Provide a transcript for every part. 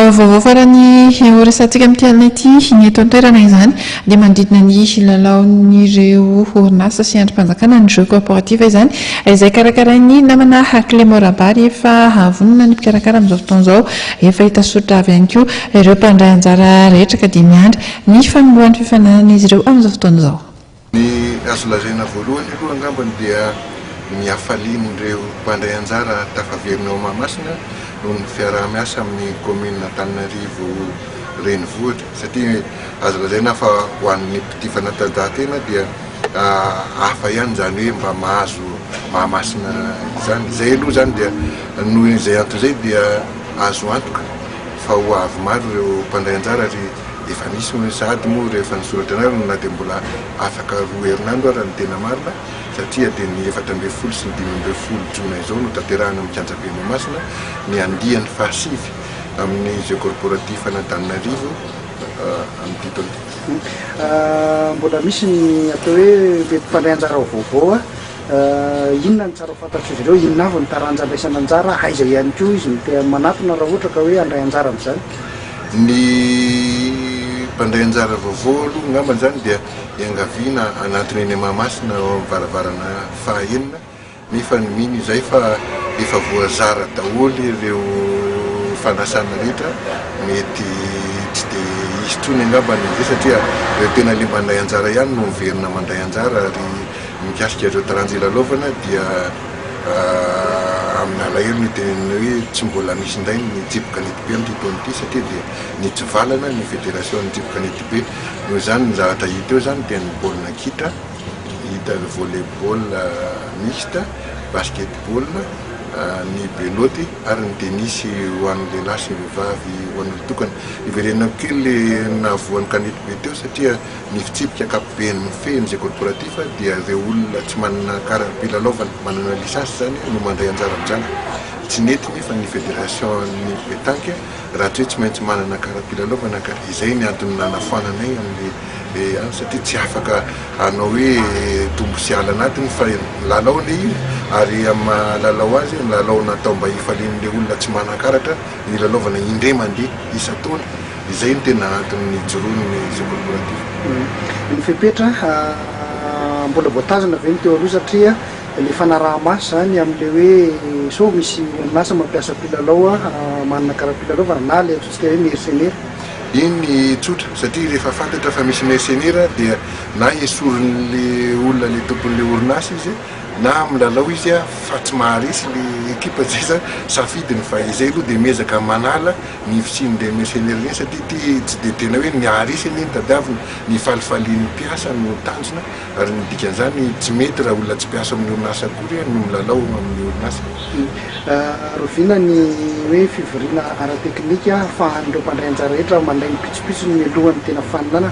vaovao farany oresantsika amin'ity alina ity ny eto an-toerana izany dia mandridina ny lalaon'ireo orinasa sy andrim-panjakana ny jeu coopératif izany izay karakarain'ny namana Hakle Morabary efa avonina ny mpikarakara amin'izao fotoana izao efa hita soritra avy ihany koa ireo mpandray anjara rehetra ka dia miandry ny fanoloan'ny fifananana izy ireo amin'izao fotoana izao. Ny azo lazaina voalohany aloha angambany dia ny hafalian'ireo mpandray anjara tafaverina ao Mahamasina noho ny fiaraha-miasa amin'ny commune Antananarivo renivohitra satria azo lazaina fa ho an'ny mpity fanatanjahantena dia hafa ihany zany hoe mba mahazo Mahamasina izany izay aloha zany dia noho izay antony izay dia azo antoka fa ho avy maro ireo mpandray anjara ary efa nisy sady moa rehefa nisoratra anareo na dia mbola afaka 2 herinandro ary ny tena marina satria dia ny 14 sy ny 15 jona izao no tanterahana amin'ny Kianjabe Mahamasina ny andiany fahasivy amin'ny jeu corporatif an'Antananarivo amin'ny titony. Mbola misy ny atao hoe mety mpandray anjara vaovao inona ny tsara fantatro izy ireo, inona avy ny taranja andraisana anjara, aiza ihany koa izy no manatona raha ohatra ka hoe handray anjara amin'izany. Ny mpandray anjara vaovao aloha ngambany zany dia iangaviana anatiny eny Mahamasina ao amin'ny varavarana fahaenina nefa ny mino izay fa efa voazara daholo ireo fanasana rehetra mety tsy dia izy trony angambany izay satria ireo tena le mandray anjara ihany no miverina mandray anjara ary mikasika ireo taranja ilalaovana dia amin'ny alahelo ny tenenina hoe tsy mbola misy indray ny jiboka netibe amin'ny titony ity satria dia nitsivalana ny fédération ny jiboka netibe noho izany ny zavatra hita eo zany dia ny baolina kitra hita volleyball mixte, basketball, ny beloty ary ny tenisy ho an'ny lehilahy sy ny vehivavy ho an'ny tokana. Iverenina kely nahavoan'ny kanetibe teo satria ny fitsipika ankapobeny feny jeu corporatif dia ireo olona tsy manana karaha-pilalaovana manana lisansy zany no mandray anjara amin'izany. Tsy nety nefa ny fédération ny pétanque raha tsy hoe tsy maintsy manana karaha-pilalaovana ka izay ny antony nanafoananay amin'le satria tsy afaka hanao hoe tombo sy ala anatiny fa lalao le io ary amin'ny lalao azy ny lalao natao mba hifalian'le olona tsy manan-karatra ny lalaovana indray mandeha isa-taona izay ny tena antony joroan'ny jeu corporatif. Ny fepetra mbola voatazana ve ny teo aloha satria le fanaraha-maso zany amin'le hoe so misy orinasa mampiasa mpilalao manana karaha-pilalaovana na le antsointsika hoe mercenaire. Iny tsotra satria rehefa fantatra fa misy mercenaire dia na esorin'le olona le tompon'le orinasa izy na milalao izy fa tsy maharesy le ekipa zay zany safidiny fa izay aloha dia miezaka manala ny fisian'le mercenaire iny satria ty tsy dia tena hoe ny haharesy iny tadiavina ny falifalian'ny mpiasa no tanjona ary ny dikan'izany tsy mety raha olona tsy mpiasa amin'ny orinasa akory no milalao amin'ny orinasa. Rovina ny hoe fivoriana ara-teknika ahafahan'ireo mpandray anjara rehetra mandray ny pitsopitso ny alohan'ny tena faninana.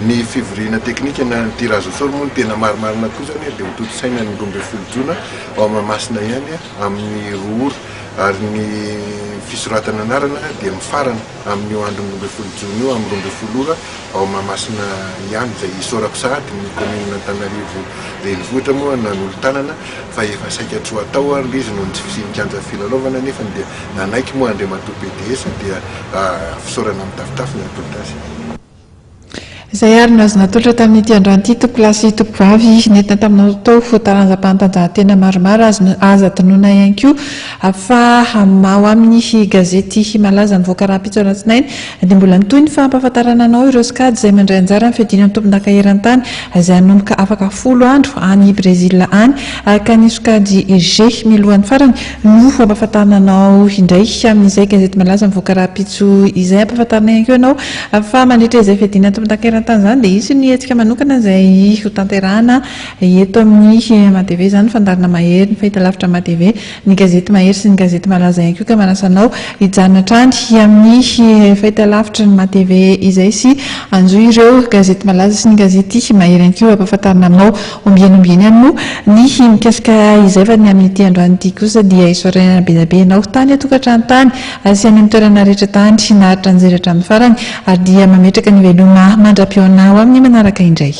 Ny fivoriana teknika na ny tirage au sort moa ny tena marimarina koa zany dia hototo-saina ny 12 jona ao Mahamasina ihany amin'ny 2 ora ary ny fisoratana anarana dia mifarana amin'ny andro 12 jona io amin'ny 12 ora ao Mahamasina ihany izay isorako sahady ny commune Antananarivo renivohitra moa nanolo-tanana fa efa saika tsy ho atao ary izy noho ny tsy fisian-kanja filalaovana nefa dia nanaiky moa Andriamatoa PDS dia fisorana amin'ny tafitafy ny atolotra azy. Izay ary no azo natolotra tamin'ity androany ity tokolasy tokovavy nentina taminao tao taranja-panatanjahantena maromaro aza tonoina ihany koa fa mao amin'ny gazety malaza nivoaka raha-pitso ratsinainy dia mbola nitoy ny fampahafantarana anao ireo skady izay mandray anjara amin'ny fiadina amin'ny tompon-daka eran-tany izay hanomboka afaka 10 andro any Brésil any ka ny sokady G milohan'ny farany no ampahafantarana anao indray amin'izay gazety malaza nivoaka raha-pitso izay ampahafantarana ihany koa ianao fa mandritra izay fiadina amin'ny tompon-daka eran-tany zany dia isy ny etsika manokana izay ho tanterahana eto amin'ny Matv zany fandarina mahery ny fahitalavitra Matv ny gazety mahery sy ny gazety malaza ihany koa ka manasanao hijanona hatrany amin'ny fahitalavitra ny Matv izay sy anjoy ireo gazety malaza sy ny gazety mahery ihany koa ampahafantarina aminao ombieny ihany moa ny mikasika izay fa ny amin'ity androany ity kosa dia isoraina bezabe ianao tany atokantrano tany sy any amin'ny toerana rehetra tany naharitra anjery hatramin'ny farany ary dia mametraka ny veloma mandra-pionao amin'ny manaraka indray.